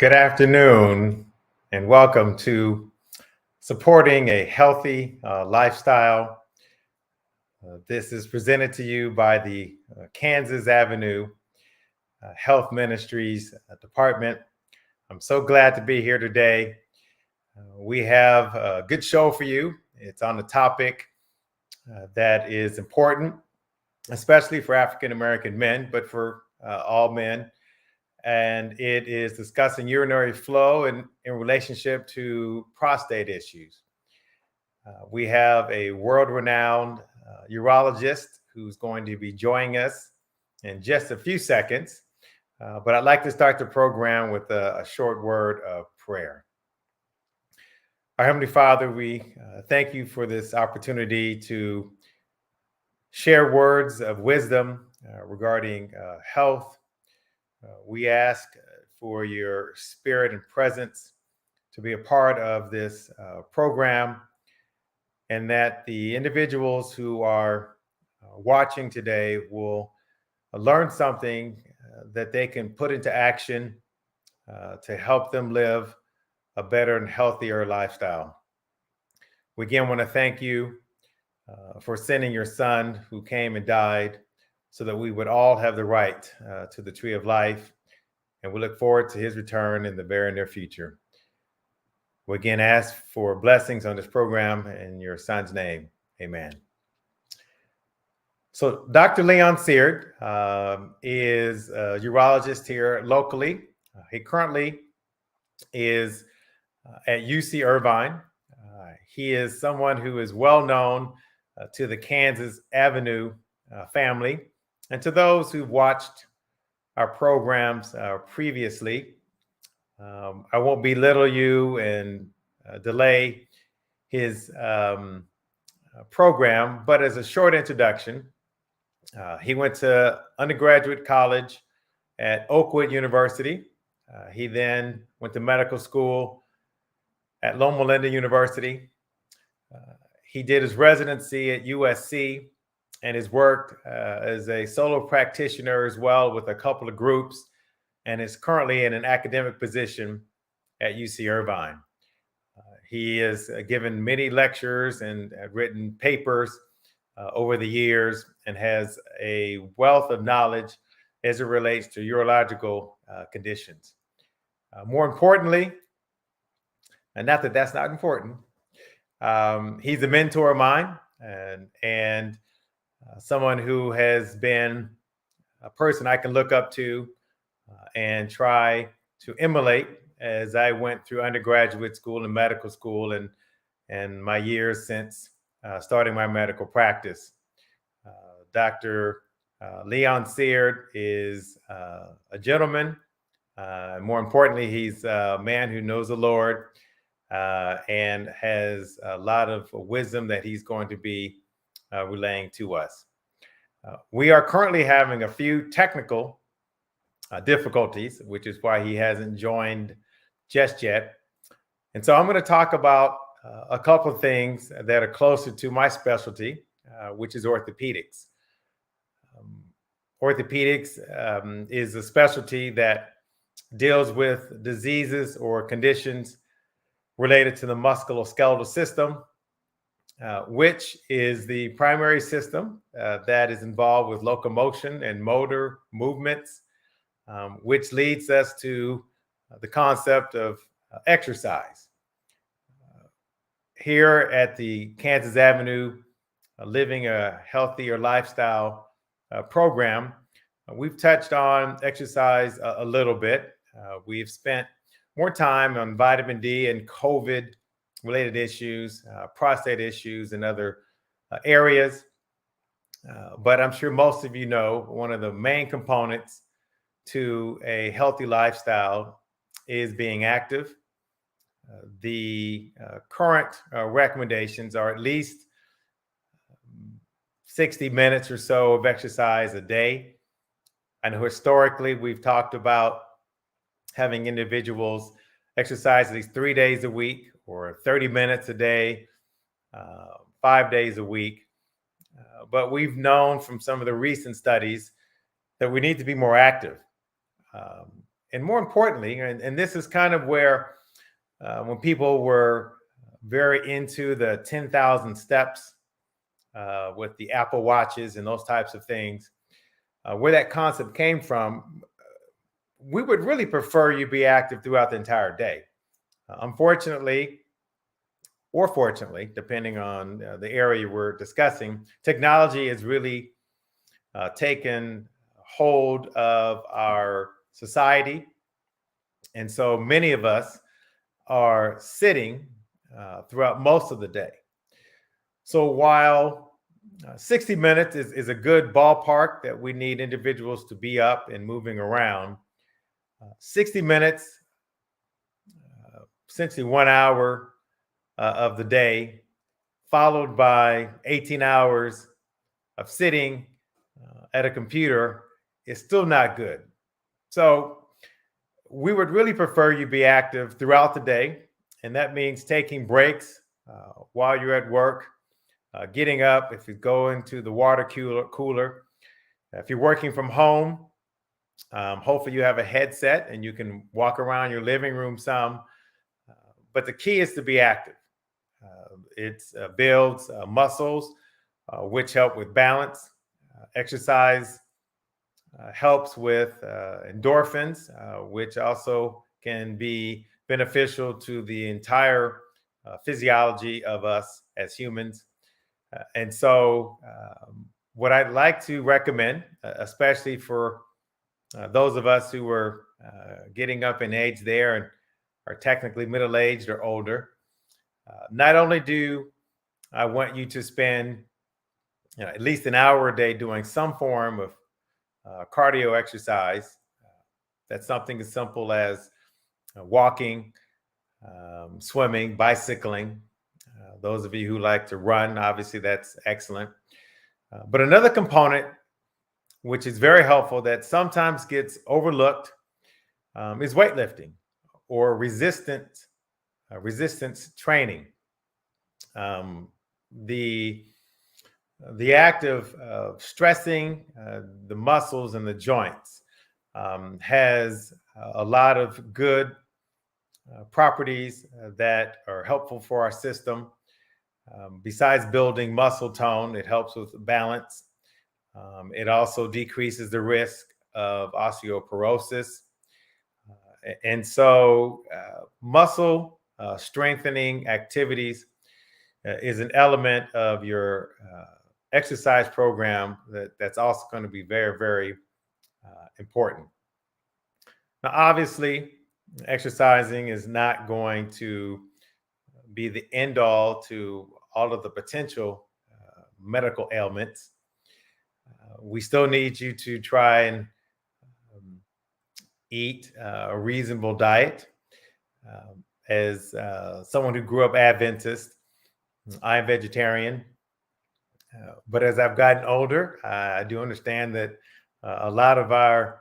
Good afternoon, and welcome to Supporting a Healthy Lifestyle. This is presented to you by the Kansas Avenue Health Ministries Department. I'm so glad to be here today. We have a good show for you. It's on a topic that is important, especially for African American men, but for all men. And it is discussing urinary flow in relationship to prostate issues. We have a world-renowned urologist who's going to be joining us in just a few seconds. But I'd like to start the program with a short word of prayer. Our Heavenly Father, we thank you for this opportunity to share words of wisdom regarding health. We ask for your spirit and presence to be a part of this program, and that the individuals who are watching today will learn something that they can put into action to help them live a better and healthier lifestyle. We again want to thank you for sending your son who came and died so that we would all have the right to the tree of life. And we look forward to his return in the very near future. We again ask for blessings on this program in your son's name. Amen. So Dr. Leon Seared is a urologist here locally. He currently is at UC Irvine. He is someone who is well known to the Kansas Avenue family and to those who've watched our programs previously. I won't belittle you and delay his program, but as a short introduction, he went to undergraduate college at Oakwood University. He then went to medical school at Loma Linda University. He did his residency at USC and has worked as a solo practitioner as well with a couple of groups, and is currently in an academic position at UC Irvine. He has given many lectures and written papers over the years and has a wealth of knowledge as it relates to urological conditions. More importantly, and not that that's not important, he's a mentor of mine and someone who has been a person I can look up to and try to emulate as I went through undergraduate school and medical school and my years since starting my medical practice. Dr. Leon Seared is a gentleman. More importantly, he's a man who knows the Lord and has a lot of wisdom that he's going to be relaying to us. We are currently having a few technical difficulties, which is why he hasn't joined just yet. And so I'm going to talk about a couple of things that are closer to my specialty, which is orthopedics. Orthopedics is a specialty that deals with diseases or conditions related to the musculoskeletal system, which is the primary system that is involved with locomotion and motor movements, which leads us to the concept of exercise. Here at the Kansas Avenue Living a Healthier Lifestyle program, we've touched on exercise a little bit. We've spent more time on vitamin D and COVID-related issues, prostate issues, and other areas. But I'm sure most of you know one of the main components to a healthy lifestyle is being active. The current recommendations are at least 60 minutes or so of exercise a day. I know historically we've talked about having individuals exercise at least 3 days a week or 30 minutes a day, 5 days a week. But we've known from some of the recent studies that we need to be more active. and more importantly, and this is kind of where when people were very into the 10,000 steps with the Apple Watches and those types of things, where that concept came from, we would really prefer you be active throughout the entire day. Unfortunately, or fortunately, depending on the area we're discussing, technology has really taken hold of our society. And so many of us are sitting throughout most of the day. So while 60 minutes is a good ballpark that we need individuals to be up and moving around, 60 minutes, essentially 1 hour of the day, followed by 18 hours of sitting at a computer is still not good. So we would really prefer you be active throughout the day. And that means taking breaks while you're at work, getting up, if you go into the water cooler. If you're working from home, hopefully you have a headset and you can walk around your living room some. But the key is to be active. It builds muscles, which help with balance. Exercise helps with endorphins, which also can be beneficial to the entire physiology of us as humans. And so what I'd like to recommend, especially for those of us who are getting up in age there and are technically middle-aged or older, not only do I want you to spend at least an hour a day doing some form of cardio exercise. That's something as simple as walking, swimming, bicycling. Those of you who like to run, obviously that's excellent. But another component, which is very helpful, that sometimes gets overlooked, is weightlifting or resistance training. The act of stressing the muscles and the joints has a lot of good properties that are helpful for our system. Besides building muscle tone, it helps with balance. It also decreases the risk of osteoporosis. And so muscle strengthening activities is an element of your exercise program that's also going to be very, very important. Now, obviously, exercising is not going to be the end all to all of the potential medical ailments. We still need you to try and eat a reasonable diet. As someone who grew up Adventist, I am vegetarian. But as I've gotten older, I do understand that a lot of our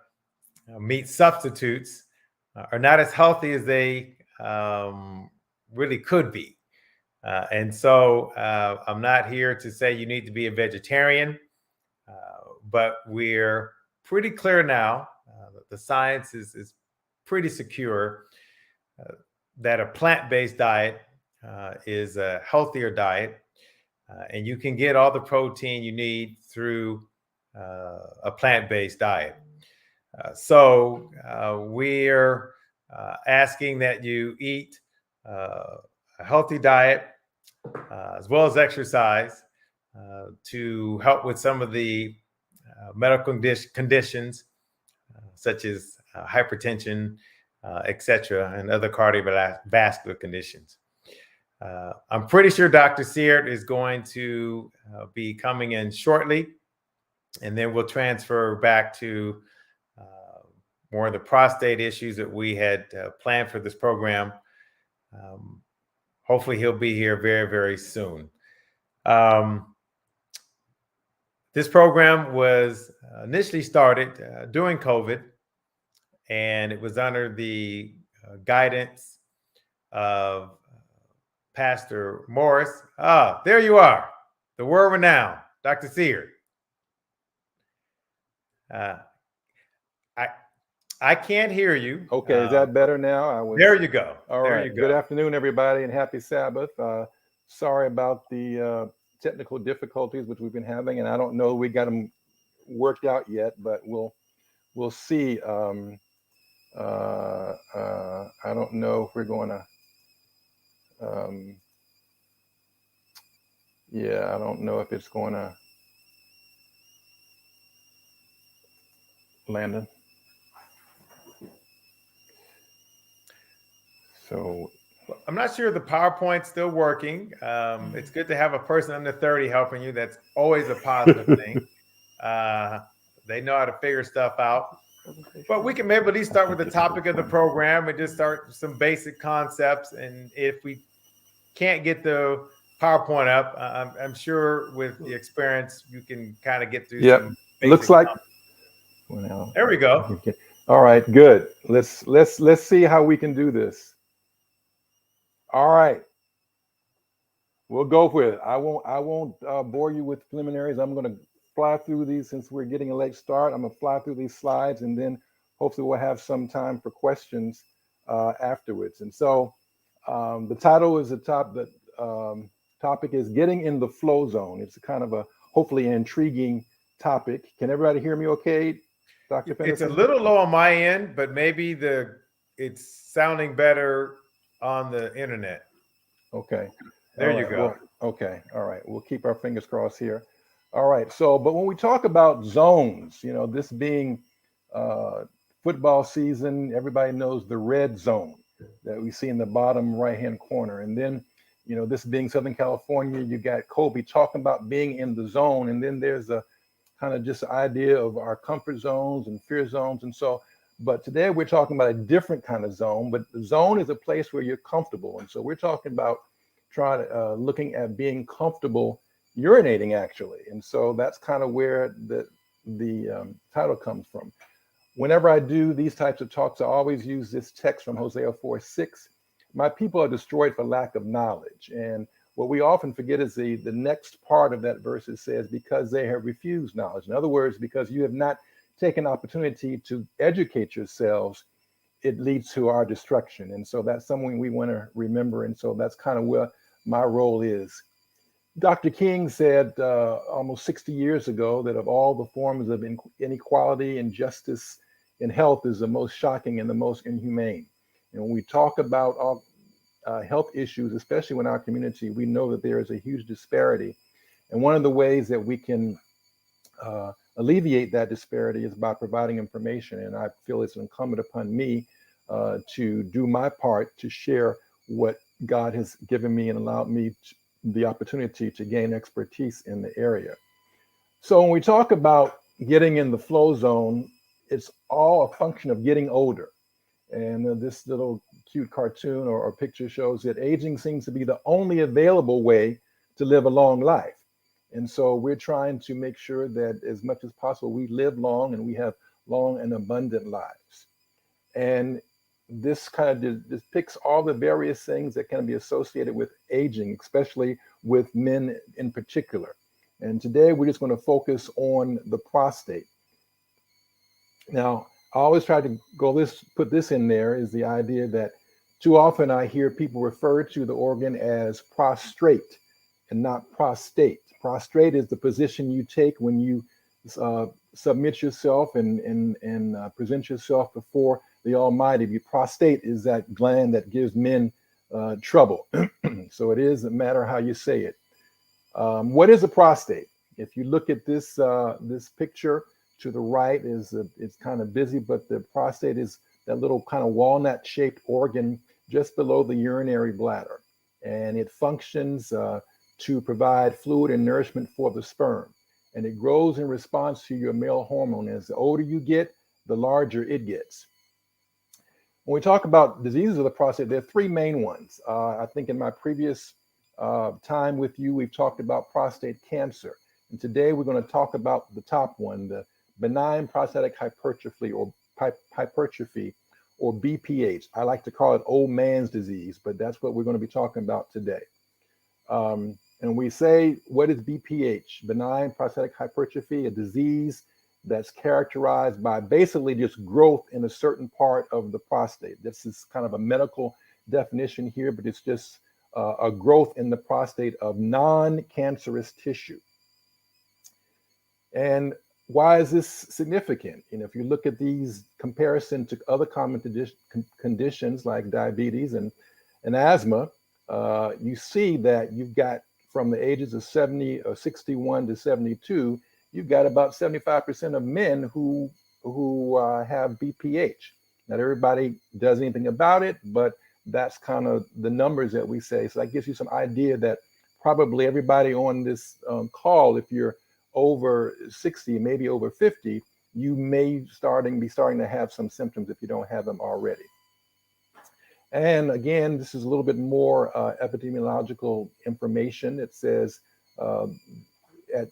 meat substitutes are not as healthy as they really could be. And so I'm not here to say you need to be a vegetarian, but we're pretty clear now, the science is pretty secure, that a plant-based diet is a healthier diet. And you can get all the protein you need through a plant-based diet. So we're asking that you eat a healthy diet as well as exercise to help with some of the medical conditions such as hypertension, etc., and other cardiovascular conditions. I'm pretty sure Dr. Seared is going to be coming in shortly, and then we'll transfer back to more of the prostate issues that we had planned for this program. Hopefully he'll be here very, very soon. This program was initially started during COVID, and it was under the guidance of Pastor Morris. There you are, the word renowned, Dr. Seared. I can't hear you. Okay, is that better now? There you go. All there right. you go. Good afternoon, everybody, and happy Sabbath. Sorry about the technical difficulties which we've been having, and I don't know we got them worked out yet, but we'll see. I don't know if we're going to. Yeah, I don't know if it's going to. Landon. So I'm not sure the PowerPoint's still working. It's good to have a person under 30 helping you. That's always a positive thing. They know how to figure stuff out. But we can maybe at least start with the topic of the program and just start with some basic concepts. And if we can't get the PowerPoint up, I'm sure with the experience you can kind of get through. Yep. Some Looks like. Well, there we go. All right, good. Let's see how we can do this. All right. We'll go with it. I won't bore you with preliminaries. I'm going to fly through these since we're getting a late start. I'm going to fly through these slides, and then hopefully we'll have some time for questions afterwards. And so the title is the topic is getting in the flow zone. It's kind of a hopefully intriguing topic. Can everybody hear me okay, Dr. Pennison? It's a little low on my end, but maybe it's sounding better on the internet. Okay. There you go. Well, okay. All right. We'll keep our fingers crossed here. All right. So, but when we talk about zones, this being football season, everybody knows the red zone that we see in the bottom right-hand corner. And then, this being Southern California, you got Kobe talking about being in the zone. And then there's a kind of just idea of our comfort zones and fear zones. And so, but today we're talking about a different kind of zone, but the zone is a place where you're comfortable. And so we're talking about looking at being comfortable urinating actually. And so that's kind of where the title comes from. Whenever I do these types of talks, I always use this text from Hosea 4:6. My people are destroyed for lack of knowledge. And what we often forget is the next part of that verse. It says, because they have refused knowledge. In other words, because you have not taken opportunity to educate yourselves, it leads to our destruction. And so that's something we want to remember. And so that's kind of where my role is. Dr. King said almost 60 years ago that of all the forms of inequality, injustice in health is the most shocking and the most inhumane. And when we talk about health issues, especially in our community, we know that there is a huge disparity. And one of the ways that we can alleviate that disparity is by providing information. And I feel it's incumbent upon me to do my part to share what God has given me and allowed me the opportunity to gain expertise in the area. So when we talk about getting in the flow zone, it's all a function of getting older. And this little cute cartoon or picture shows that aging seems to be the only available way to live a long life. And so we're trying to make sure that as much as possible, we live long and we have long and abundant lives. And this kind of depicts all the various things that can be associated with aging, especially with men in particular. And today we're just going to focus on the prostate. Now, I always try to put this in there is the idea that too often I hear people refer to the organ as prostrate and not prostate. Prostrate is the position you take when you submit yourself and present yourself before the Almighty. The prostate is that gland that gives men trouble. So it is a matter how you say it. What is a prostate? If you look at this picture to the right, it's kind of busy, but the prostate is that little kind of walnut-shaped organ just below the urinary bladder, and it functions to provide fluid and nourishment for the sperm. And it grows in response to your male hormone. As the older you get, the larger it gets. When we talk about diseases of the prostate, there are three main ones. I think in my previous time with you, we've talked about prostate cancer. And today we're going to talk about the top one, the benign prostatic hypertrophy or BPH. I like to call it old man's disease, but that's what we're going to be talking about today. And we say, what is BPH? Benign prostatic hypertrophy, a disease that's characterized by basically just growth in a certain part of the prostate. This is kind of a medical definition here, but it's just a growth in the prostate of non-cancerous tissue. And why is this significant? If you look at these comparison to other common conditions like diabetes and asthma, you see that you've got from the ages of 61 to 72, you've got about 75% of men who have BPH. Not everybody does anything about it, but that's kind of the numbers that we say. So that gives you some idea that probably everybody on this call, if you're over 60, maybe over 50, you may be starting to have some symptoms if you don't have them already. And again, this is a little bit more epidemiological information. It says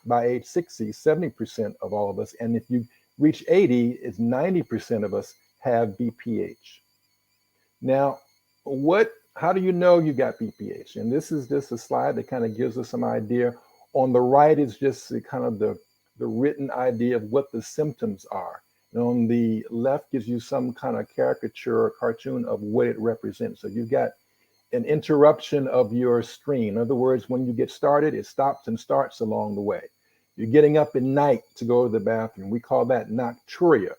by age 60, 70% of all of us, and if you reach 80, it's 90% of us have BPH. Now, how do you know you got BPH? And this is just a slide that kind of gives us some idea. On the right is just the written idea of what the symptoms are. And on the left gives you some kind of caricature or cartoon of what it represents. So you've got an interruption of your stream. In other words, when you get started, it stops and starts along the way. You're getting up at night to go to the bathroom. We call that nocturia.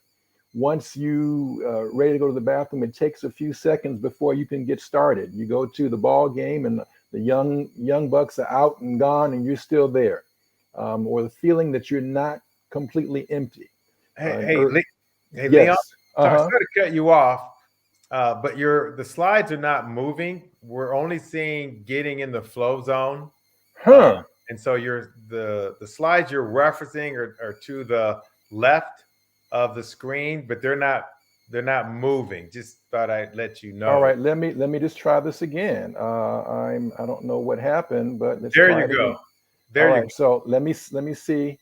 Once you ready to go to the bathroom, it takes a few seconds before you can get started. You go to the ball game and the young bucks are out and gone and you're still there. Or the feeling that you're not completely empty. Leon, yes. sorry to cut you off, but the slides are not moving. We're only seeing getting in the flow zone. And so the slides you're referencing are to the left of the screen, but they're not moving. Just thought I'd let you know. All right, let me just try this again. I don't know what happened, but let's there try you it go. again. There All you right, go. so let me see.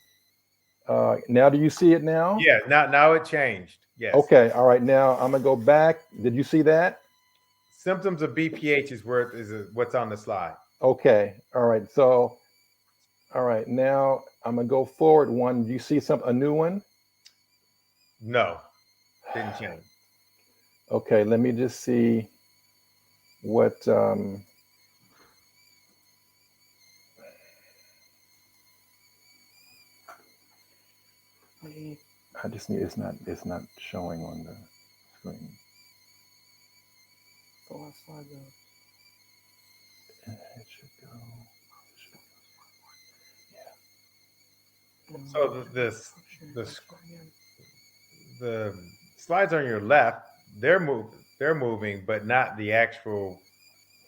Now, do you see it now? Yeah, now it changed. Yes. Okay. All right. Now I'm gonna go back. Did you see that? Symptoms of BPH is what's on the slide. Okay. All right. So, all right. Now I'm gonna go forward one. Do you see a new one? No, didn't change. Okay. Let me just see what. I just need. It's not showing on the screen. It should go. Yeah. So the slides on your left, they're moving, but not the actual.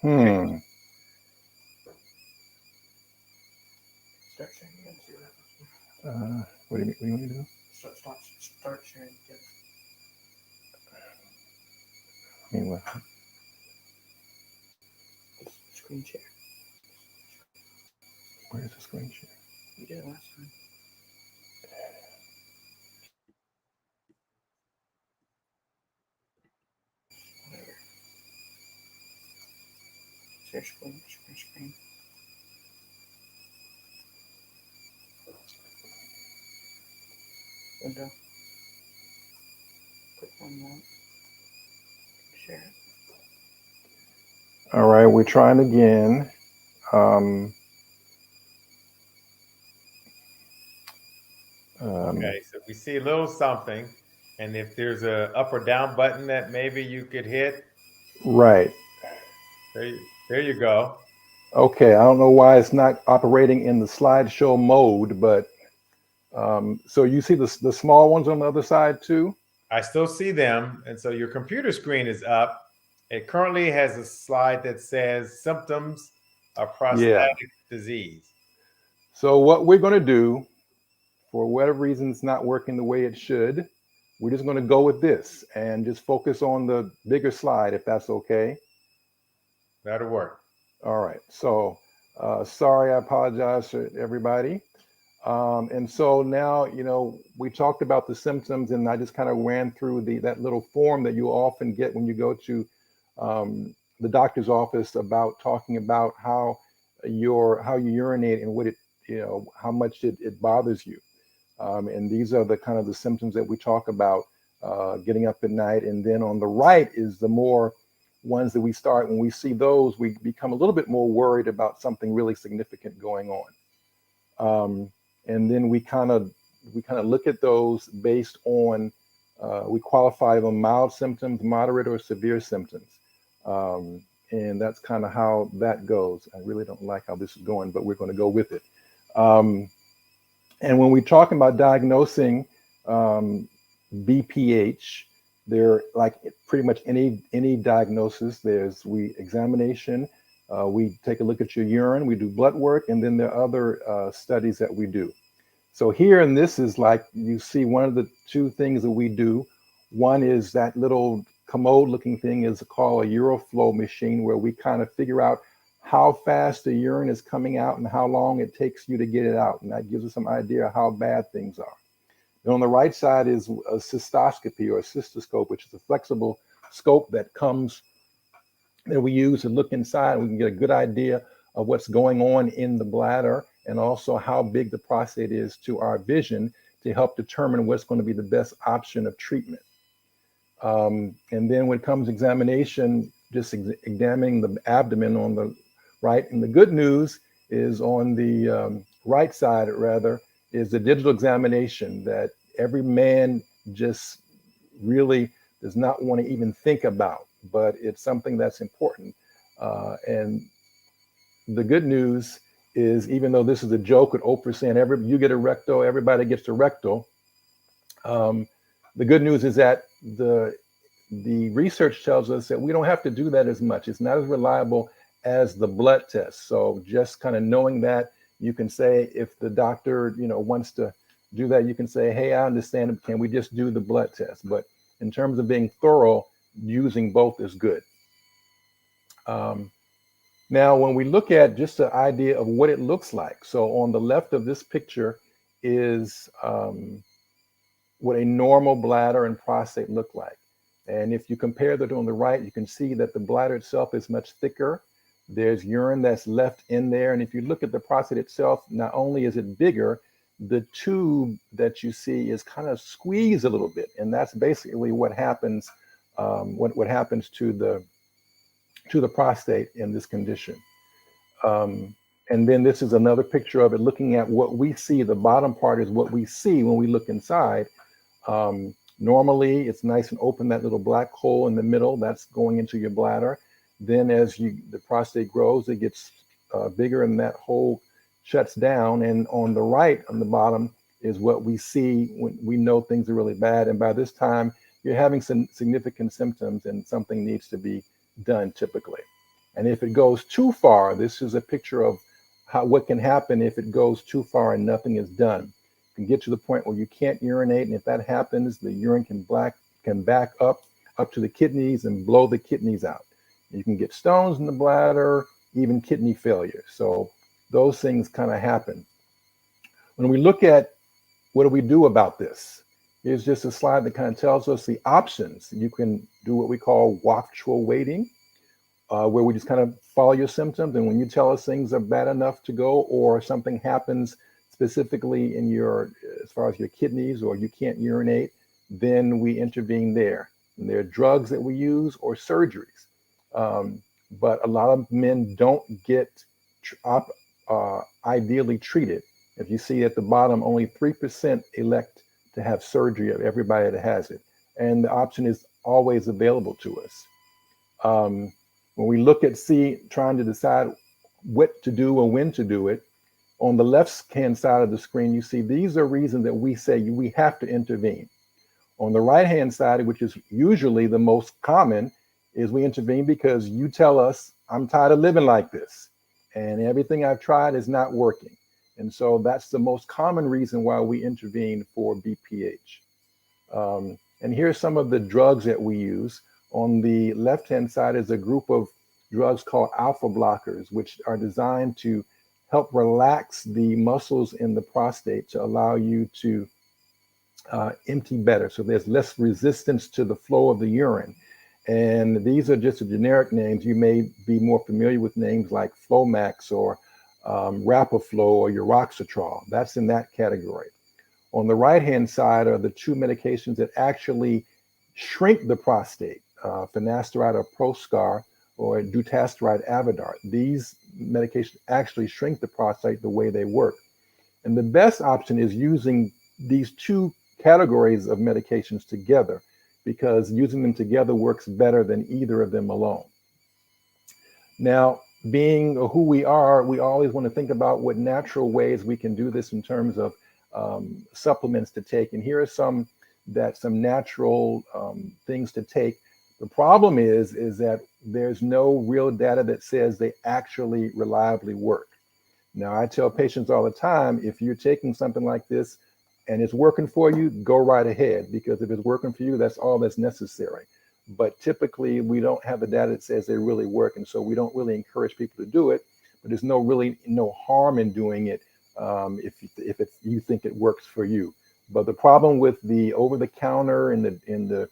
What do you want me to do? Start sharing again. Anyway. Screen share. Where's the screen share? We did it last time. Whatever. Share screen. Window. Click on that. Share it. All right, we're trying again. Okay, so we see a little something, and if there's a up or down button that maybe you could hit. Right. There you go. Okay, I don't know why it's not operating in the slideshow mode, but so you see the small ones on the other side too? I still see them, and so your computer screen is up. It currently has a slide that says symptoms of prostatic disease. So what we're going to do, for whatever reason it's not working the way it should, we're just going to go with this and just focus on the bigger slide, if that's okay. That'll work. All right. So sorry, I apologize to everybody. And so now, we talked about the symptoms, and I just kind of ran through that little form that you often get when you go to the doctor's office about talking about how you urinate and what it, how much it bothers you. And these are the kind of the symptoms that we talk about, getting up at night. And then on the right is the more ones that we start. When we see those, we become a little bit more worried about something really significant going on. And then we kind of look at those based on, we qualify them mild symptoms, moderate or severe symptoms. And that's kind of how that goes. I really don't like how this is going, but we're going to go with it. And when we're talking about diagnosing BPH, they're like pretty much any diagnosis. Examination, we take a look at your urine, we do blood work, and then there are other studies that we do. So here, and this is like, you see one of the two things that we do. One is that little commode looking thing is called a Uroflow machine, where we kind of figure out how fast the urine is coming out and how long it takes you to get it out. And that gives us some idea of how bad things are. And on the right side is a cystoscopy or a cystoscope, which is a flexible scope that we use to look inside. We can get a good idea of what's going on in the bladder and also how big the prostate is to our vision to help determine what's going to be the best option of treatment. And then when it comes to examination, just examining the abdomen on the right. And the good news is on the right side, rather, is the digital examination that every man just really does not want to even think about, but it's something that's important. And the good news is, even though this is a joke with Oprah saying you get a rectal, everybody gets a rectal, the good news is that the research tells us that we don't have to do that as much. It's not as reliable as the blood test. So just kind of knowing that, you can say, if the doctor, wants to do that, you can say, hey, I understand, can we just do the blood test? But in terms of being thorough, using both is good. Now, when we look at just the idea of what it looks like, so on the left of this picture is what a normal bladder and prostate look like. And if you compare that on the right, you can see that the bladder itself is much thicker. There's urine that's left in there. And if you look at the prostate itself, not only is it bigger, the tube that you see is kind of squeezed a little bit. And that's basically what happens, what happens to the prostate in this condition. And then this is another picture of it, looking at what we see. The bottom part is what we see when we look inside. Normally, it's nice and open, that little black hole in the middle, that's going into your bladder. Then as the prostate grows, it gets bigger and that hole shuts down. And on the right, on the bottom, is what we see when we know things are really bad. And by this time, you're having some significant symptoms and something needs to be done typically. And if it goes too far, this is a picture of what can happen if it goes too far and nothing is done. You can get to the point where you can't urinate. And if that happens, the urine can back up to the kidneys and blow the kidneys out. You can get stones in the bladder, even kidney failure. So those things kind of happen. When we look at what do we do about this, here's just a slide that kind of tells us the options. You can do what we call watchful waiting, where we just kind of follow your symptoms. And when you tell us things are bad enough to go, or something happens specifically in as far as your kidneys, or you can't urinate, then we intervene there. And there are drugs that we use or surgeries. But a lot of men don't get ideally treated. If you see at the bottom, only 3% elect to have surgery of everybody that has it. And the option is always available to us. When we look at trying to decide what to do or when to do it, on the left-hand side of the screen, you see these are reasons that we say we have to intervene. On the right-hand side, which is usually the most common, is we intervene because you tell us, I'm tired of living like this, and everything I've tried is not working. And so that's the most common reason why we intervene for BPH. And here's some of the drugs that we use. On the left-hand side is a group of drugs called alpha blockers, which are designed to help relax the muscles in the prostate to allow you to empty better. So there's less resistance to the flow of the urine. And these are just the generic names. You may be more familiar with names like Flomax or Rapaflow or Uroxetrol. That's in that category. On the right-hand side are the two medications that actually shrink the prostate, finasteride or Proscar or dutasteride Avodart. These medications actually shrink the prostate the way they work. And the best option is using these two categories of medications together, because using them together works better than either of them alone. Now, being who we are, we always want to think about what natural ways we can do this in terms of supplements to take. And here are some natural things to take. The problem is that there's no real data that says they actually reliably work. Now, I tell patients all the time, if you're taking something like this and it's working for you, go right ahead, because if it's working for you, that's all that's necessary. But typically, we don't have the data that says they really work, and so we don't really encourage people to do it. But there's no harm in doing it if you think it works for you. But the problem with the over-the-counter in the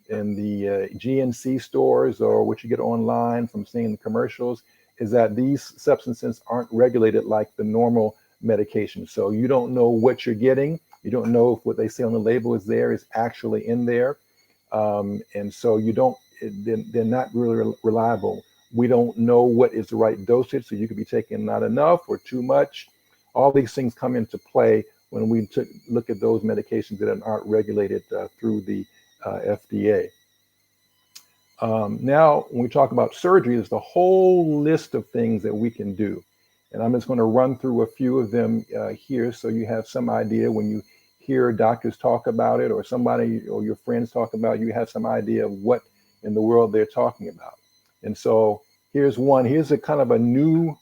GNC stores, or what you get online from seeing the commercials, is that these substances aren't regulated like the normal medication. So you don't know what you're getting. You don't know if what they say on the label is actually in there. And so they're not really reliable. We don't know what is the right dosage. So you could be taking not enough or too much. All these things come into play when we look at those medications that aren't regulated through the FDA. Now, when we talk about surgery, there's a whole list of things that we can do. And I'm just going to run through a few of them here so you have some idea. When you hear doctors talk about it, or somebody or your friends talk about it, you have some idea of what in the world they're talking about. And so here's one. Here's a kind of a new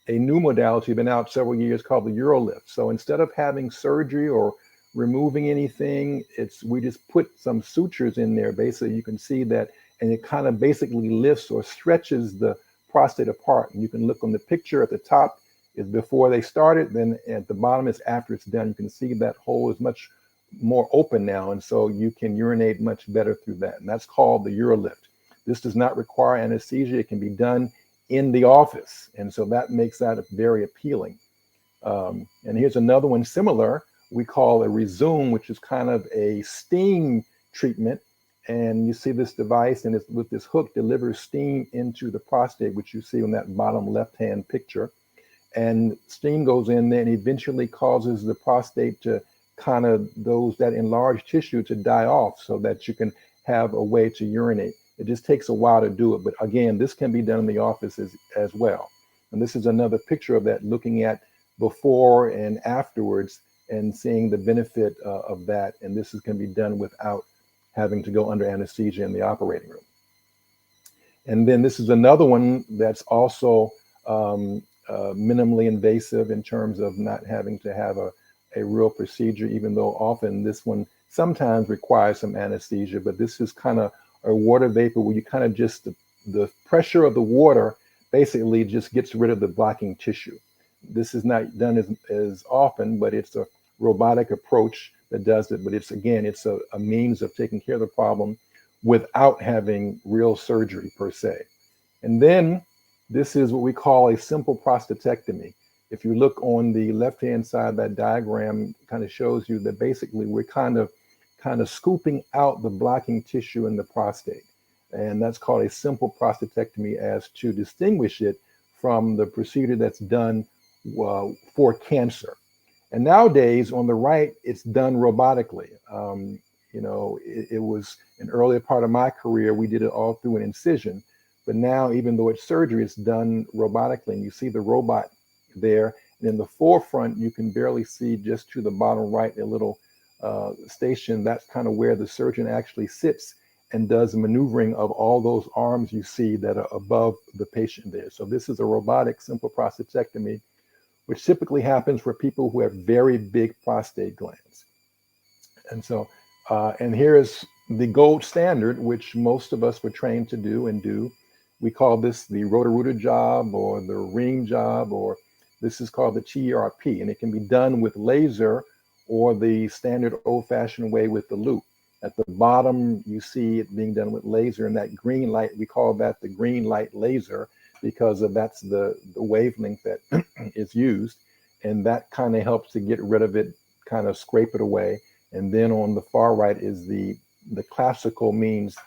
modality, been out several years, called the Urolift. So instead of having surgery or removing anything, we just put some sutures in there. Basically, you can see that, and it kind of basically lifts or stretches the prostate apart. And you can look on the picture. At the top is before they started, then at the bottom is after it's done. You can see that hole is much more open now, and so you can urinate much better through that. And that's called the Urolift. This does not require anesthesia. It can be done in the office, and so that makes that very appealing. And here's another one similar. We call a Resume, which is kind of a steam treatment. And you see this device, and it's with this hook, delivers steam into the prostate, which you see on that bottom left-hand picture. And steam goes in there and eventually causes the prostate to kind of that enlarged tissue to die off, so that you can have a way to urinate. It just takes a while to do it. But again, this can be done in the office as well. And this is another picture of that, looking at before and afterwards and seeing the benefit of that. And this can be done without having to go under anesthesia in the operating room. And then this is another one that's also minimally invasive in terms of not having to have a real procedure, even though often this one sometimes requires some anesthesia. But this is kind of a water vapor where you kind of just, the pressure of the water basically just gets rid of the blocking tissue. This is not done as often, but it's a robotic approach that does it. But it's a means of taking care of the problem without having real surgery per se. And then this is what we call a simple prostatectomy. If you look on the left-hand side, that diagram kind of shows you that basically we're kind of scooping out the blocking tissue in the prostate. And that's called a simple prostatectomy, as to distinguish it from the procedure that's done for cancer. And nowadays, on the right, it's done robotically. It was an earlier part of my career, we did it all through an incision. But now, even though it's surgery, it's done robotically. And you see the robot there. And in the forefront, you can barely see, just to the bottom right, a little station. That's kind of where the surgeon actually sits and does the maneuvering of all those arms you see that are above the patient there. So this is a robotic simple prostatectomy, which typically happens for people who have very big prostate glands. And so, and here is the gold standard, which most of us were trained to do and do. We call this the Roto-Rooter job, or the ring job, or this is called the TRP, and it can be done with laser or the standard old-fashioned way with the loop. At the bottom, you see it being done with laser, and that green light, we call that the green light laser, because that's the wavelength that is used. and that kind of helps to get rid of it, kind of scrape it away. And then on the far right is the classical means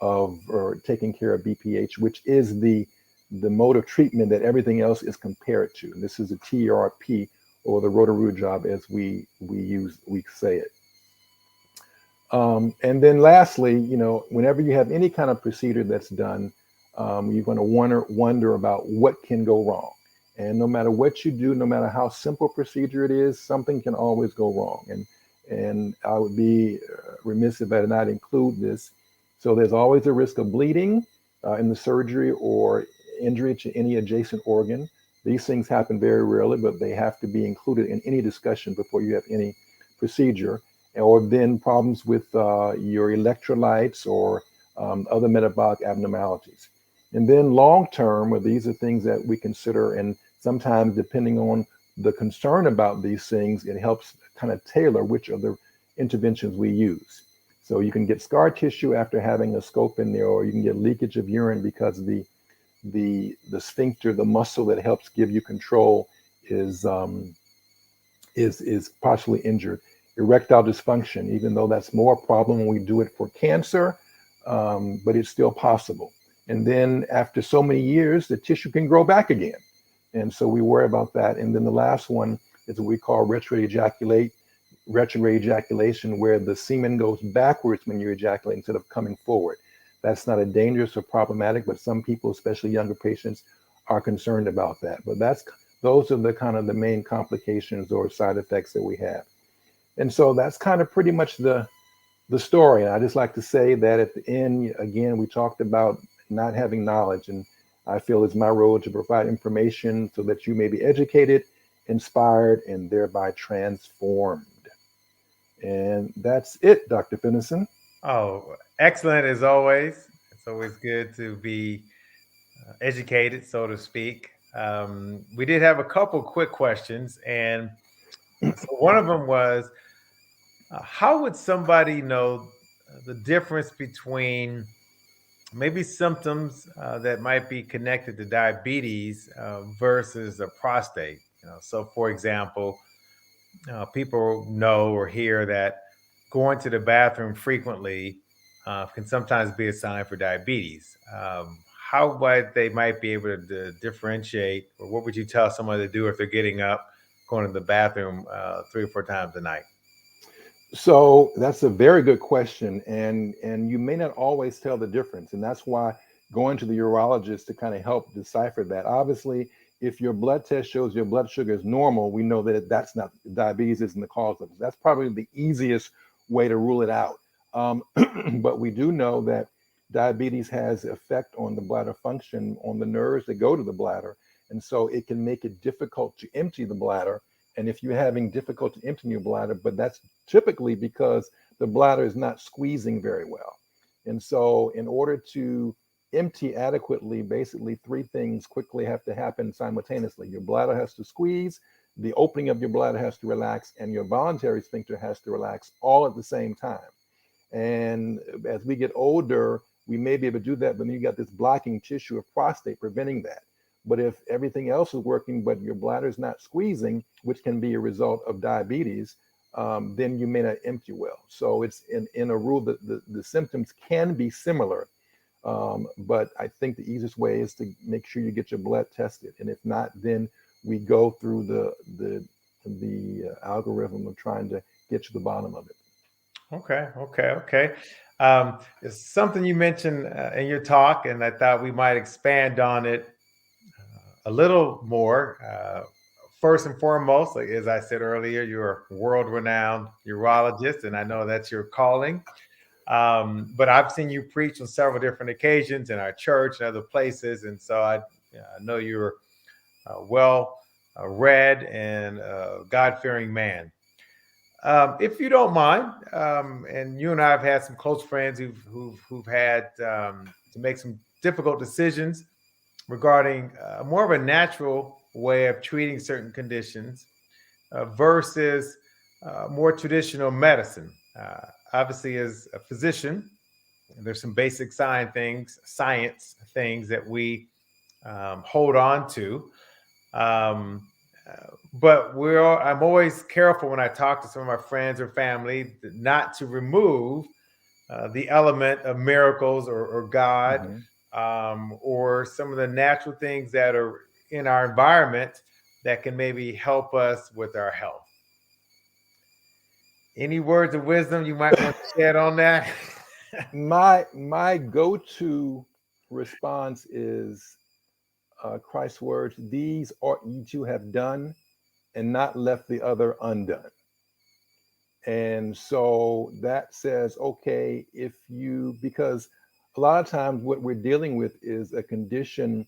of taking care of BPH, which is the mode of treatment that everything else is compared to. And this is a TRP, or the Roto-Rooter job, as we say it. And then lastly, whenever you have any kind of procedure that's done, you're going to wonder about what can go wrong. And no matter what you do, no matter how simple procedure it is, something can always go wrong. And I would be remiss if I did not include this. So there's always a risk of bleeding in the surgery or injury to any adjacent organ. These things happen very rarely, but they have to be included in any discussion before you have any procedure. Or then problems with your electrolytes or other metabolic abnormalities. And then long term, well, these are things that we consider, and sometimes depending on the concern about these things, it helps kind of tailor which of the interventions we use. So you can get scar tissue after having a scope in there, or you can get leakage of urine because the sphincter, the muscle that helps give you control, is partially injured. Erectile dysfunction, even though that's more a problem when we do it for cancer, but it's still possible. And then after so many years, the tissue can grow back again. And so we worry about that. And then the last one is what we call retrograde ejaculation, where the semen goes backwards when you ejaculate instead of coming forward. That's not a dangerous or problematic, but some people, especially younger patients, are concerned about that. But those are the kind of the main complications or side effects that we have. And so that's kind of pretty much the story. And I just like to say that at the end, again, we talked about not having knowledge, and I feel it's my role to provide information so that you may be educated, inspired, and thereby transformed. And that's it, Dr. Finnison. Oh, excellent as always. It's always good to be educated, so to speak. We did have a couple quick questions, and so one of them was, how would somebody know the difference between maybe symptoms that might be connected to diabetes versus a prostate? So for example, people know or hear that going to the bathroom frequently can sometimes be a sign for diabetes. How they might be able to differentiate, or what would you tell someone to do if they're getting up, going to the bathroom 3 or 4 times a night? So that's a very good question, and you may not always tell the difference, and that's why going to the urologist to kind of help decipher that. Obviously, if your blood test shows your blood sugar is normal, we know that that's not diabetes isn't the cause of it. That's probably the easiest way to rule it out. But we do know that diabetes has effect on the bladder function, on the nerves that go to the bladder, and so it can make it difficult to empty the bladder. And if you're having difficulty emptying your bladder, but that's typically because the bladder is not squeezing very well. And so in order to empty adequately, basically 3 things quickly have to happen simultaneously. Your bladder has to squeeze, the opening of your bladder has to relax, and your voluntary sphincter has to relax all at the same time. And as we get older, we may be able to do that, but then you got this blocking tissue of prostate preventing that. But if everything else is working, but your bladder is not squeezing, which can be a result of diabetes, then you may not empty well. So it's in a rule that the symptoms can be similar. But I think the easiest way is to make sure you get your blood tested. And if not, then we go through the algorithm of trying to get to the bottom of it. Okay. It's something you mentioned in your talk, and I thought we might expand on it a little more. First and foremost, like, as I said earlier, you're a world-renowned urologist, and I know that's your calling. But I've seen you preach on several different occasions in our church and other places, and so I know you're well read and God-fearing man. If you don't mind, and you and I have had some close friends who've had to make some difficult decisions regarding more of a natural way of treating certain conditions versus more traditional medicine. Obviously, as a physician, there's some basic science things that we hold on to. But I'm always careful when I talk to some of my friends or family not to remove the element of miracles or God, or some of the natural things that are in our environment that can maybe help us with our health. Any words of wisdom you might want to shed on that? My go-to response is Christ's words, "These ought ye to have done, and not left the other undone." And so that says, okay, because a lot of times what we're dealing with is a condition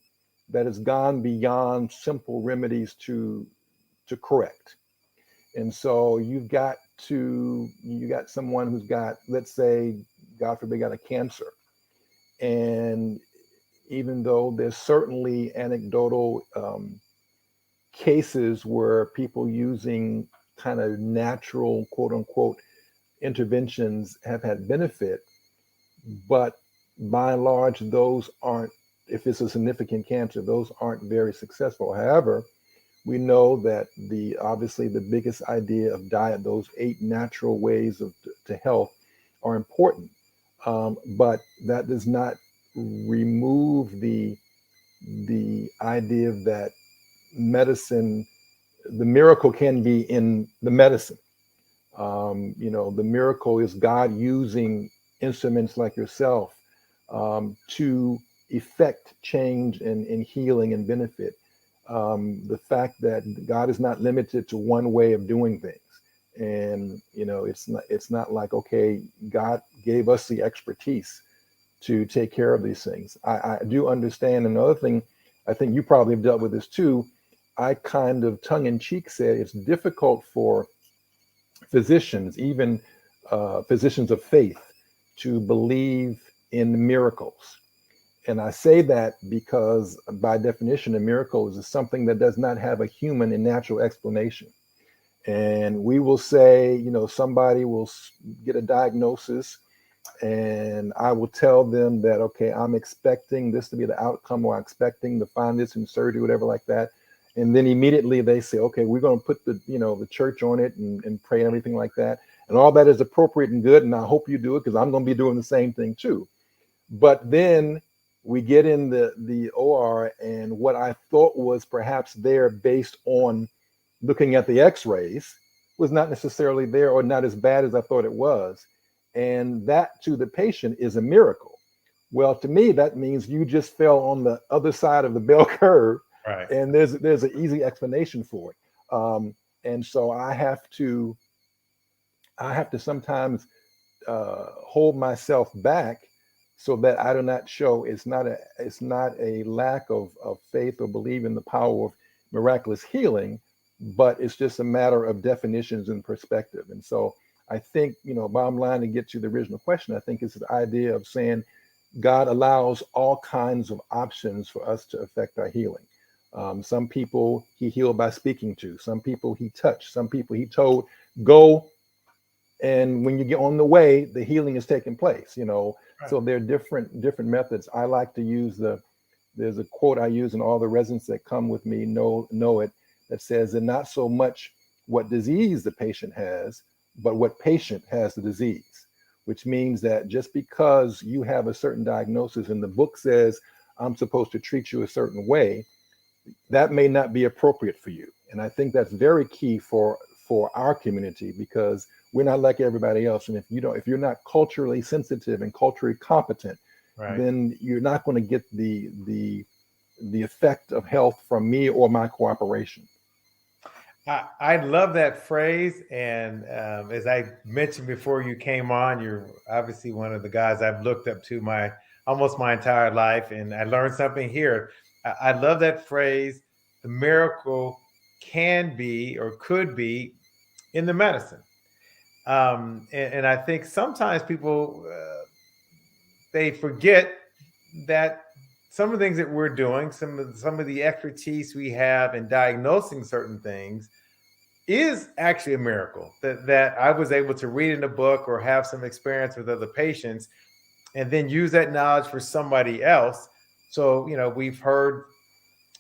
that has gone beyond simple remedies to correct. And so you got someone who's got, let's say, God forbid, got a cancer. And even though there's certainly anecdotal cases where people using kind of natural, quote unquote, interventions have had benefit, but by and large, those aren't, if it's a significant cancer, those aren't very successful. However, we know that obviously the biggest idea of diet, those 8 natural ways to health, are important. But that does not remove the idea that medicine, the miracle can be in the medicine. The miracle is God using instruments like yourself to effect change and healing and benefit. The fact that God is not limited to one way of doing things. And, it's not like, okay, God gave us the expertise to take care of these things. I do understand. Another thing, I think you probably have dealt with this too. I kind of tongue in cheek said it's difficult for physicians, even physicians of faith, to believe in miracles. And I say that because by definition, a miracle is something that does not have a human and natural explanation. And we will say, somebody will get a diagnosis and I will tell them that, okay, I'm expecting this to be the outcome, or I'm expecting to find this in surgery, whatever like that. And then immediately they say, okay, we're going to put the church on it and pray and everything like that. And all that is appropriate and good. And I hope you do it because I'm going to be doing the same thing too. But then we get in the OR, and what I thought was perhaps there based on looking at the x-rays was not necessarily there, or not as bad as I thought it was. And that to the patient is a miracle. Well, to me, that means you just fell on the other side of the bell curve. Right. And there's an easy explanation for it. And so I have to sometimes hold myself back so that I do not show it's not a lack of faith or belief in the power of miraculous healing, but it's just a matter of definitions and perspective. And so I think, bottom line, to get to the original question, I think it's the idea of saying God allows all kinds of options for us to affect our healing. Some people he healed by speaking to, some people he touched, some people he told, go. And when you get on the way, the healing is taking place, Right. So there are different methods. I like to use there's a quote I use, and all the residents that come with me know it, that says that not so much what disease the patient has, but what patient has the disease, which means that just because you have a certain diagnosis and the book says I'm supposed to treat you a certain way, that may not be appropriate for you. And I think that's very key for our community, because we're not like everybody else. And if you're not culturally sensitive and culturally competent, right, then you're not going to get the effect of health from me or my cooperation. I love that phrase. And as I mentioned before you came on, you're obviously one of the guys I've looked up to almost my entire life. And I learned something here. I love that phrase. The miracle can be or could be in the medicine. And I think sometimes people, they forget that some of the things that we're doing, some of the expertise we have in diagnosing certain things is actually a miracle that I was able to read in a book or have some experience with other patients and then use that knowledge for somebody else. So, we've heard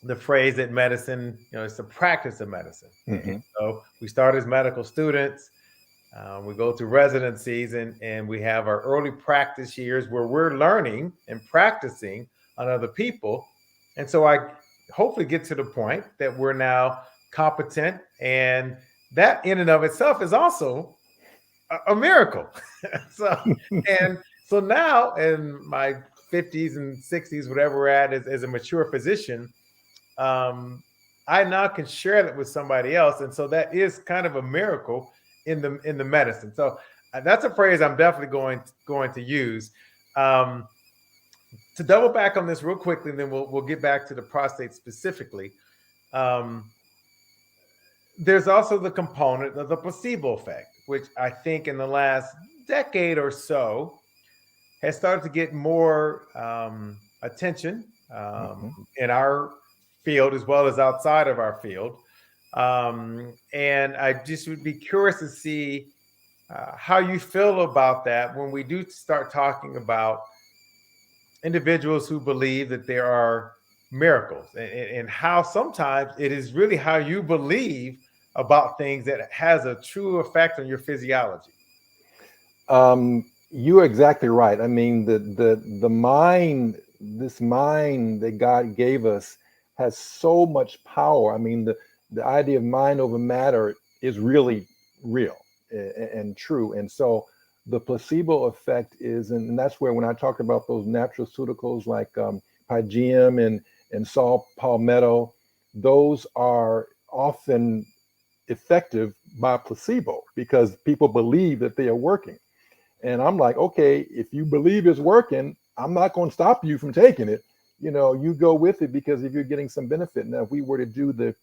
the phrase that medicine, it's the practice of medicine. Mm-hmm. And so we start as medical students, we go through residencies, and we have our early practice years where we're learning and practicing on other people. And so I hopefully get to the point that we're now competent, and that in and of itself is also a miracle. So now in my 50s and 60s, whatever we're at as a mature physician, I now can share that with somebody else, and so that is kind of a miracle in the medicine. So that's a phrase I'm definitely going to use. To double back on this real quickly, and then we'll get back to the prostate specifically. There's also the component of the placebo effect, which I think in the last decade or so has started to get more attention in our field as well as outside of our field. And I just would be curious to see how you feel about that when we do start talking about individuals who believe that there are miracles, and how sometimes it is really how you believe about things that has a true effect on your physiology. You're exactly right. I mean, the mind, this mind that God gave us has so much power. I mean, the idea of mind over matter is really real and true. And so the placebo effect is, and that's where when I talked about those nutraceuticals like Pygeum and saw palmetto, those are often effective by placebo because people believe that they are working. And I'm like, okay, if you believe it's working, I'm not going to stop you from taking it. You go with it because if you're getting some benefit. Now, if we were to do the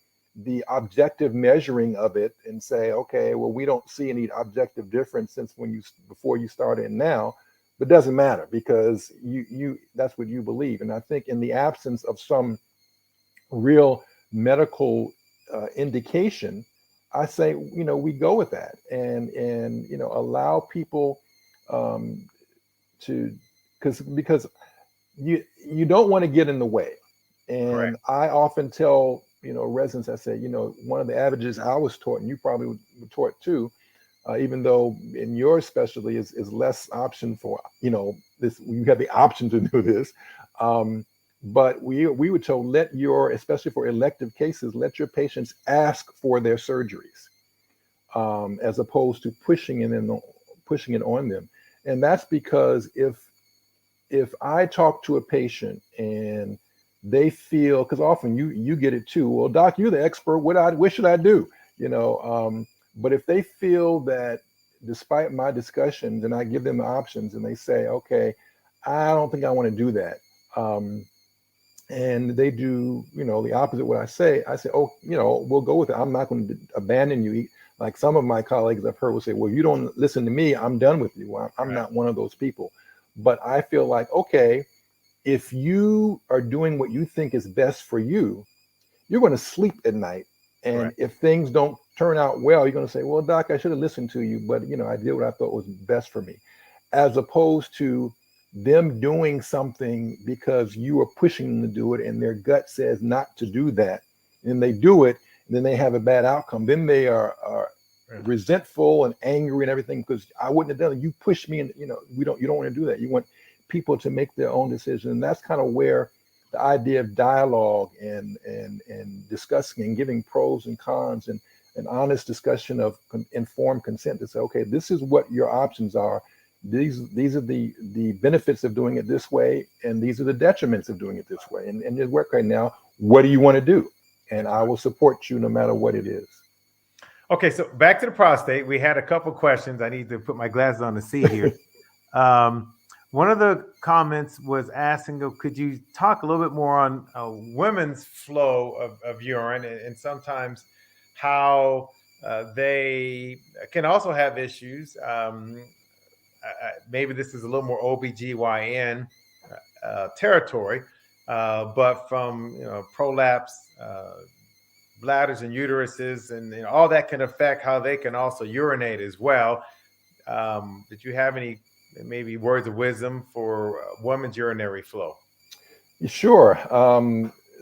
objective measuring of it and say, okay, well, we don't see any objective difference since before you started and now, but it doesn't matter because you that's what you believe. And I think in the absence of some real medical indication, I say, we go with that and allow people to, because you don't want to get in the way. And Correct. I often tell residents, I say, one of the advantages I was taught, and you probably were taught too, even though in your specialty is less option for this, you have the option to do this, but we were told, especially for elective cases, let your patients ask for their surgeries, as opposed to pushing it on them. And that's because if I talk to a patient and they feel, because often you get it too, well, doc, you're the expert, what should I do? But if they feel that despite my discussions and I give them the options and they say, okay, I don't think I want to do that. And they do, the opposite of what I say, oh, we'll go with it. I'm not going to abandon you. Like some of my colleagues I've heard will say, well, you don't listen to me, I'm done with you. I'm not one of those people. But I feel like, okay, if you are doing what you think is best for you, you're going to sleep at night. And if things don't turn out well, you're going to say, well, doc, I should have listened to you, but I did what I thought was best for me. As opposed to them doing something because you are pushing them to do it and their gut says not to do that, and they do it, and then they have a bad outcome. Then they are resentful and angry and everything because I wouldn't have done it. You pushed me, and you don't want to do that. You want people to make their own decision, and that's kind of where the idea of dialogue and discussing and giving pros and cons and an honest discussion of informed consent to say, okay, this is what your options are. These are the benefits of doing it this way, and these are the detriments of doing it this way. And it work right now. What do you want to do? And I will support you no matter what it is. Okay, so back to the prostate. We had a couple questions. I need to put my glasses on to see here. One of the comments was asking, could you talk a little bit more on women's flow of urine and sometimes how they can also have issues. Maybe this is a little more OBGYN territory, but from prolapse bladders and uteruses and all that can affect how they can also urinate as well. Did you have any maybe words of wisdom for women's urinary flow? Sure.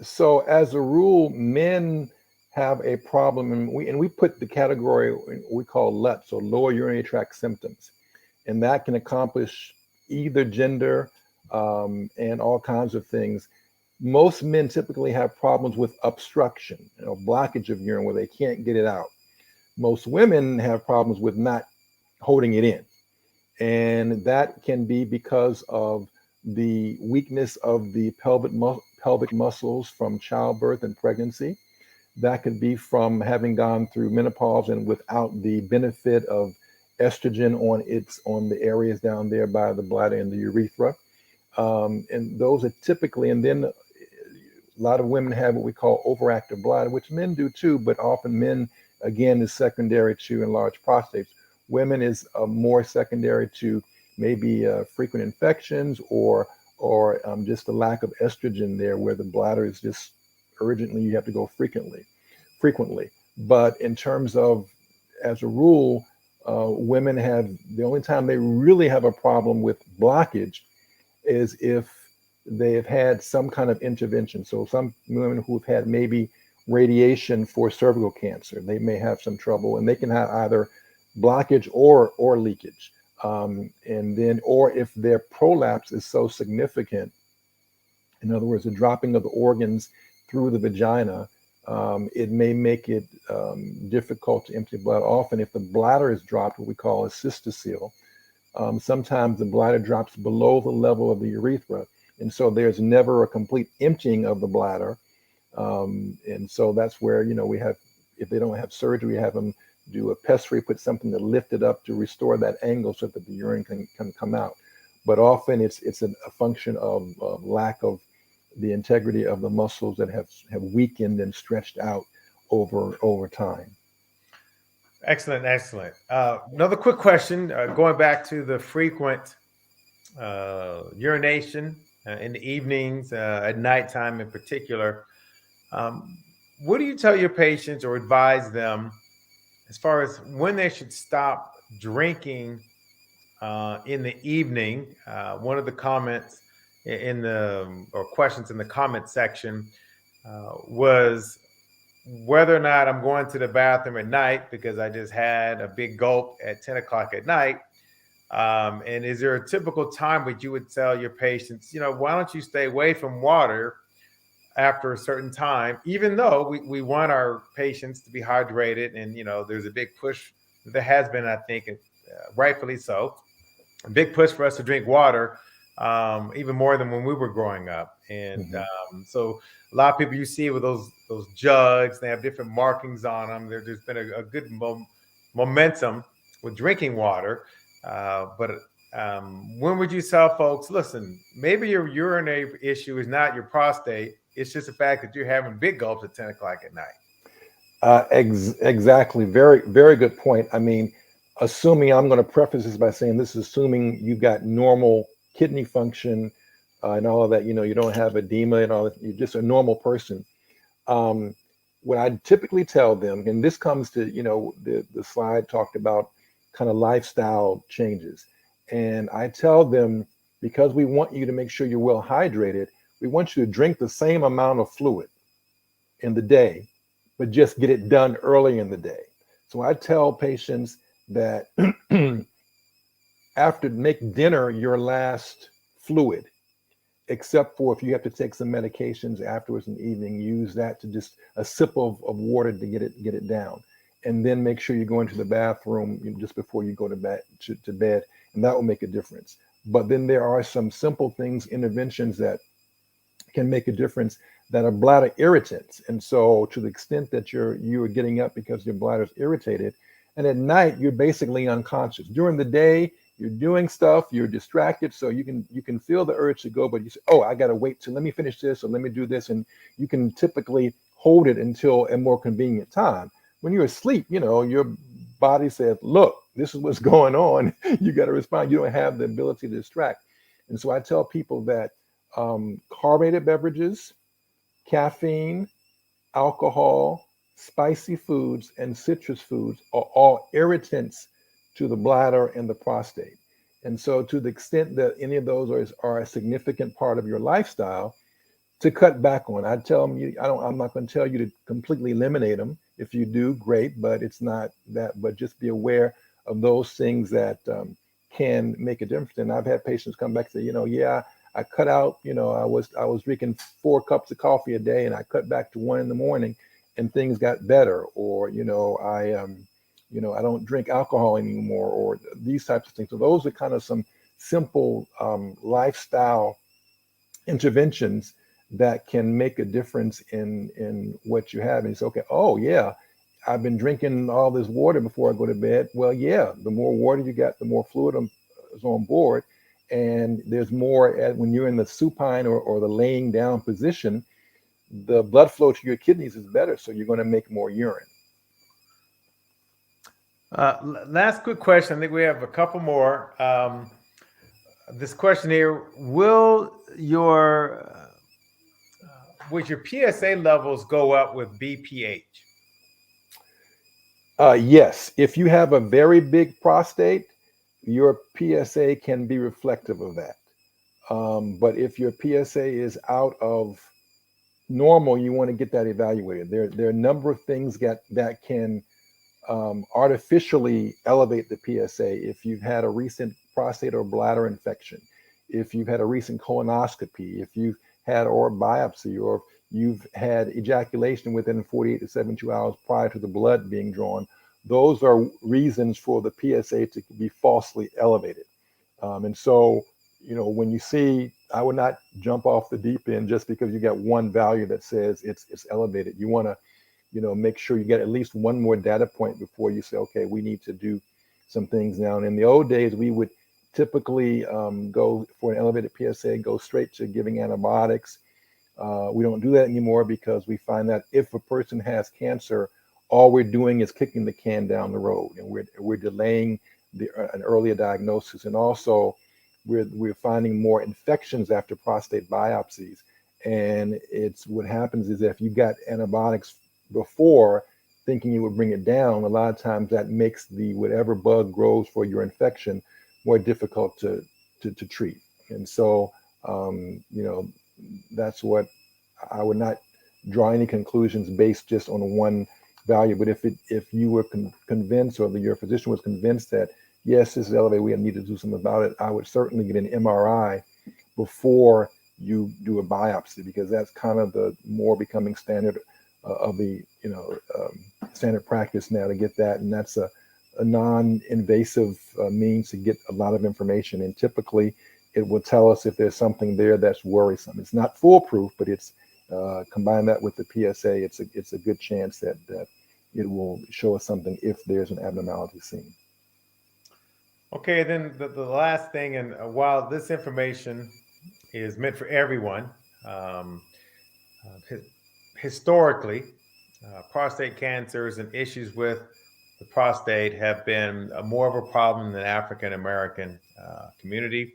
So as a rule, men have a problem, and we put the category we call LUT, so lower urinary tract symptoms, and that can accomplish either gender and all kinds of things. Most men typically have problems with obstruction, blockage of urine where they can't get it out. Most women have problems with not holding it in, and that can be because of the weakness of the pelvic muscles from childbirth and pregnancy. That could be from having gone through menopause and without the benefit of estrogen on the areas down there by the bladder and the urethra. And those are typically, and then a lot of women have what we call overactive bladder, which men do too, but often men, again, is secondary to enlarged prostates. Women is more secondary to maybe frequent infections or just the lack of estrogen there, where the bladder is just urgently, you have to go frequently. But in terms of, as a rule, women have, the only time they really have a problem with blockage is if they have had some kind of intervention. So some women who've had maybe radiation for cervical cancer, they may have some trouble, and they can have either blockage or leakage. And then, or if their prolapse is so significant, in other words, the dropping of the organs through the vagina, it may make it difficult to empty blood. Often, if the bladder is dropped, what we call a cystocele, sometimes the bladder drops below the level of the urethra, and so there's never a complete emptying of the bladder. And so that's where, we have, if they don't have surgery, we have them do a pessary, put something to lift it up to restore that angle so that the urine can come out. But often it's a function of lack of the integrity of the muscles that have weakened and stretched out over time. Excellent. Another quick question, going back to the frequent urination in the evenings, at nighttime in particular. What do you tell your patients or advise them as far as when they should stop drinking in the evening? One of the comments or questions in the comment section was whether or not I'm going to the bathroom at night because I just had a big gulp at 10 o'clock at night. And is there a typical time that you would tell your patients, why don't you stay away from water after a certain time, even though we want our patients to be hydrated, and there's a big push. There has been, I think, rightfully so, a big push for us to drink water, even more than when we were growing up. And so a lot of people you see with those jugs, they have different markings on them. There's been a good momentum with drinking water, but when would you tell folks, listen, maybe your urinary issue is not your prostate, it's just the fact that you're having big gulps at 10 o'clock at night? Exactly. Very, very good point. I mean, assuming, I'm going to preface this by saying this is assuming you've got normal kidney function and all of that, you don't have edema and all that, you're just a normal person. What I typically tell them, and this comes to, the slide talked about kind of lifestyle changes. And I tell them, because we want you to make sure you're well hydrated, we want you to drink the same amount of fluid in the day, but just get it done early in the day. So I tell patients that after, make dinner your last fluid, except for if you have to take some medications afterwards in the evening, use that to just a sip of water to get it down. And then make sure you go into the bathroom just before you go to bed, and that will make a difference. But then there are some simple things, interventions that can make a difference that are bladder irritants. And so to the extent that you are getting up because your bladder is irritated, and at night you're basically unconscious. During the day, you're doing stuff, you're distracted, so you can feel the urge to go, but you say, oh, I gotta wait till, let me finish this, or let me do this, and you can typically hold it until a more convenient time. When you're asleep, your body says, look, this is what's going on. You got to respond. You don't have the ability to distract. And so I tell people that carbonated beverages, caffeine, alcohol, spicy foods, and citrus foods are all irritants to the bladder and the prostate. And so to the extent that any of those are a significant part of your lifestyle, to cut back on. I tell them, I'm not going to tell you to completely eliminate them. If you do, great, but it's not that. But just be aware of those things that can make a difference. And I've had patients come back and say, yeah, I cut out, I was drinking 4 cups of coffee a day, and I cut back to 1 in the morning, and things got better. Or I don't drink alcohol anymore, or these types of things. So those are kind of some simple lifestyle interventions that can make a difference in what you have. And you say, okay, oh yeah, I've been drinking all this water before I go to bed. Well, yeah, the more water you got, the more fluid is on board. And there's more when you're in the supine or the laying down position, the blood flow to your kidneys is better. So you're going to make more urine. Last quick question. I think we have a couple more. This question here, would your PSA levels go up with BPH? Yes. If you have a very big prostate, your PSA can be reflective of that. But if your PSA is out of normal, you want to get that evaluated. There are a number of things that can artificially elevate the PSA. If you've had a recent prostate or bladder infection, if you've had a recent colonoscopy, if you've had or biopsy, or you've had ejaculation within 48 to 72 hours prior to the blood being drawn, those are reasons for the PSA to be falsely elevated. And so, when you see, I would not jump off the deep end just because you got one value that says it's elevated. You want to, make sure you get at least one more data point before you say, okay, we need to do some things now. And in the old days, we would typically go for an elevated PSA, go straight to giving antibiotics. We don't do that anymore because we find that if a person has cancer, all we're doing is kicking the can down the road, and we're delaying an earlier diagnosis. And also, we're finding more infections after prostate biopsies. And it's what happens is that if you got antibiotics before, thinking it would bring it down, a lot of times that makes the whatever bug grows for your infection more difficult to treat. And so, that's what I would not draw any conclusions based just on one value. But if you were convinced, or your physician was convinced that yes, this is elevated, we need to do something about it, I would certainly get an MRI before you do a biopsy, because that's kind of the more becoming standard of the standard practice now to get that. And that's a non-invasive means to get a lot of information. And typically it will tell us if there's something there that's worrisome. It's not foolproof, but it's combine that with the PSA, it's a good chance that it will show us something if there's an abnormality seen. Okay, then the last thing, and while this information is meant for everyone, historically, prostate cancers and issues with the prostate have been more of a problem in the African American community.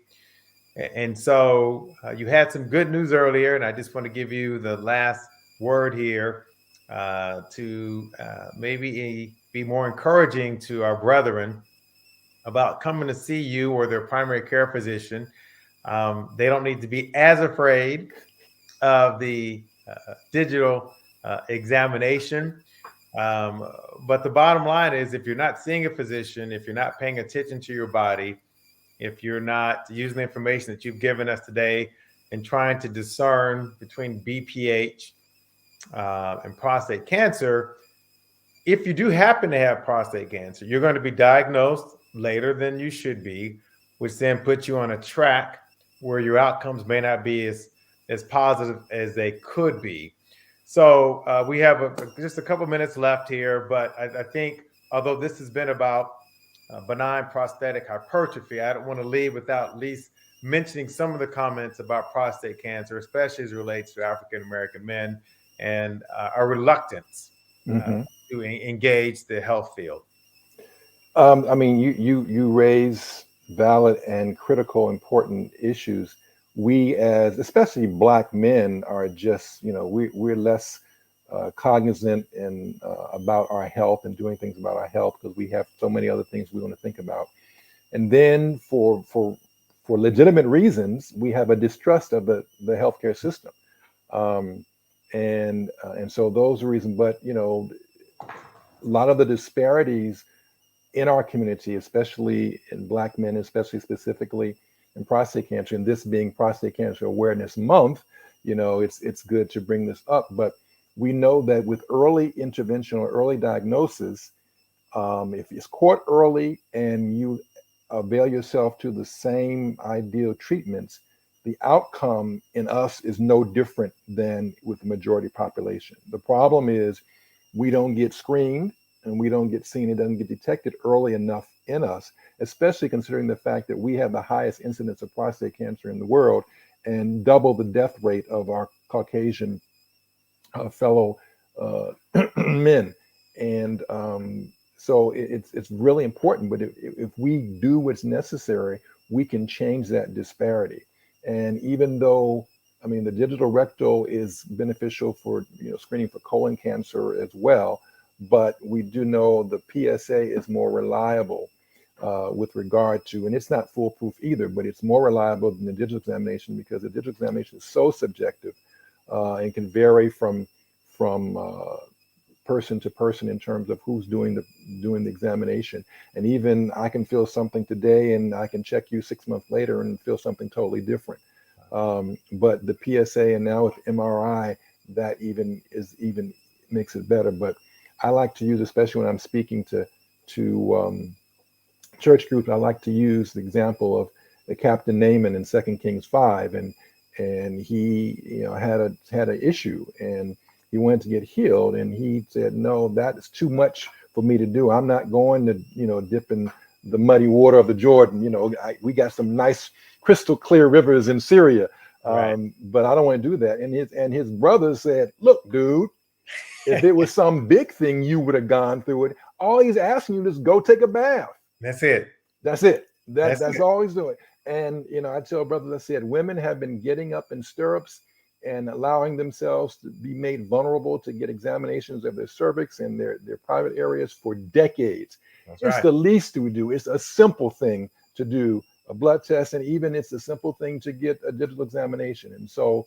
And so you had some good news earlier, and I just want to give you the last word here to maybe be more encouraging to our brethren about coming to see you or their primary care physician. They don't need to be as afraid of the digital examination. But the bottom line is, if you're not seeing a physician, if you're not paying attention to your body, if you're not using the information that you've given us today and trying to discern between BPH and prostate cancer, if you do happen to have prostate cancer, you're going to be diagnosed later than you should be, which then puts you on a track where your outcomes may not be as positive as they could be. So we have just a couple minutes left here, but I think although this has been about benign prostatic hypertrophy, I don't want to leave without at least mentioning some of the comments about prostate cancer, especially as it relates to African American men and our reluctance to engage the health field. I mean, you raise valid and critical, important issues. We, as especially Black men, are just, we're less cognizant and about our health and doing things about our health because we have so many other things we want to think about. And then for legitimate reasons, we have a distrust of the healthcare system. And so those are reasons. But a lot of the disparities in our community, especially in Black men, especially specifically in prostate cancer, and this being Prostate Cancer Awareness Month, it's good to bring this up. But we know that with early intervention or early diagnosis, if it's caught early and you avail yourself to the same ideal treatments, the outcome in us is no different than with the majority population. The problem is we don't get screened and we don't get seen. It doesn't get detected early enough in us, especially considering the fact that we have the highest incidence of prostate cancer in the world and double the death rate of our Caucasian fellow men. And so it's really important. But if we do what's necessary, we can change that disparity. And even though, the digital rectal is beneficial for screening for colon cancer as well, but we do know the PSA is more reliable with regard to, and it's not foolproof either, but it's more reliable than the digital examination because the digital examination is so subjective and can vary from person to person in terms of who's doing the examination. And even I can feel something today and I can check you 6 months later and feel something totally different. But the PSA and now with MRI, that even makes it better. But I like to use, especially when I'm speaking to church groups, I like to use the example of the Captain Naaman in 2 Kings 5, and he had an issue and he wanted to get healed, and he said, no, that is too much for me to do. I'm not going to dip in the muddy water of the Jordan. We got some nice crystal clear rivers in Syria, Right. but I don't want to do that. And his brothers said, look, dude, if it was some big thing, you would have gone through it. All he's asking you is go take a bath. That's it. That's it. That's That's it. all he's doing. And I tell brothers, I said, women have been getting up in stirrups and allowing themselves to be made vulnerable to get examinations of their cervix and their private areas for decades. That's It's right. the least we do. It's a simple thing to do a blood test, and even it's a simple thing to get a digital examination. And so,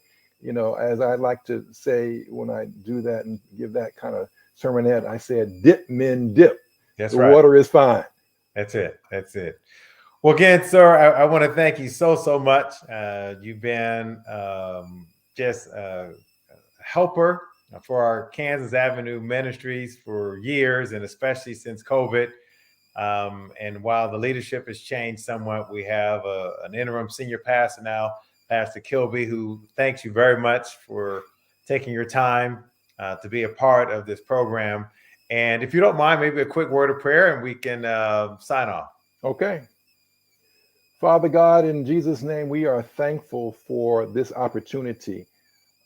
as I like to say when I do that and give that kind of sermonette, I said, dip, men, dip. That's The right. water is fine. That's it. That's it. Well, again, sir, I want to thank you so much. You've been just a helper for our Kansas Avenue Ministries for years, and especially since COVID. And while the leadership has changed somewhat, we have an interim senior pastor now, Pastor Kilby, who thanks you very much for taking your time to be a part of this program. And if you don't mind, maybe a quick word of prayer and we can sign off. Okay. Father God, in Jesus' name, we are thankful for this opportunity.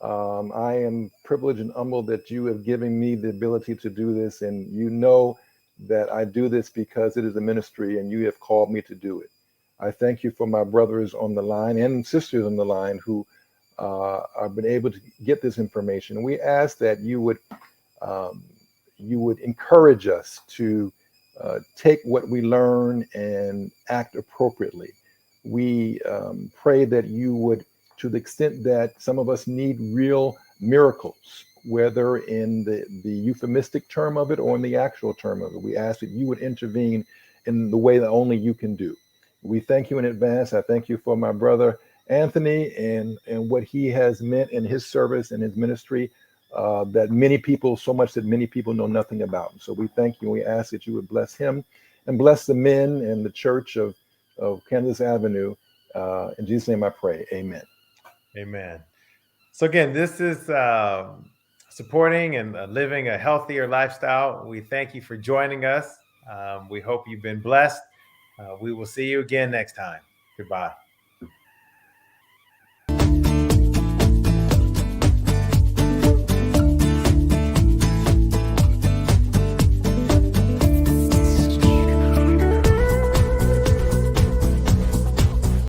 I am privileged and humbled that you have given me the ability to do this, and that I do this because it is a ministry and you have called me to do it. I thank you for my brothers on the line and sisters on the line who have been able to get this information. And we ask that you would encourage us to take what we learn and act appropriately. We pray that you would, to the extent that some of us need real miracles, whether in the euphemistic term of it or in the actual term of it, we ask that you would intervene in the way that only you can do. We thank you in advance. I thank you for my brother Anthony and what he has meant in his service and his ministry, so much that many people know nothing about. So we thank you and we ask that you would bless him and bless the men and the church of Kansas Avenue. In Jesus' name I pray, amen. Amen. So again, this is supporting and living a healthier lifestyle. We thank you for joining us. We hope you've been blessed. We will see you again next time. Goodbye.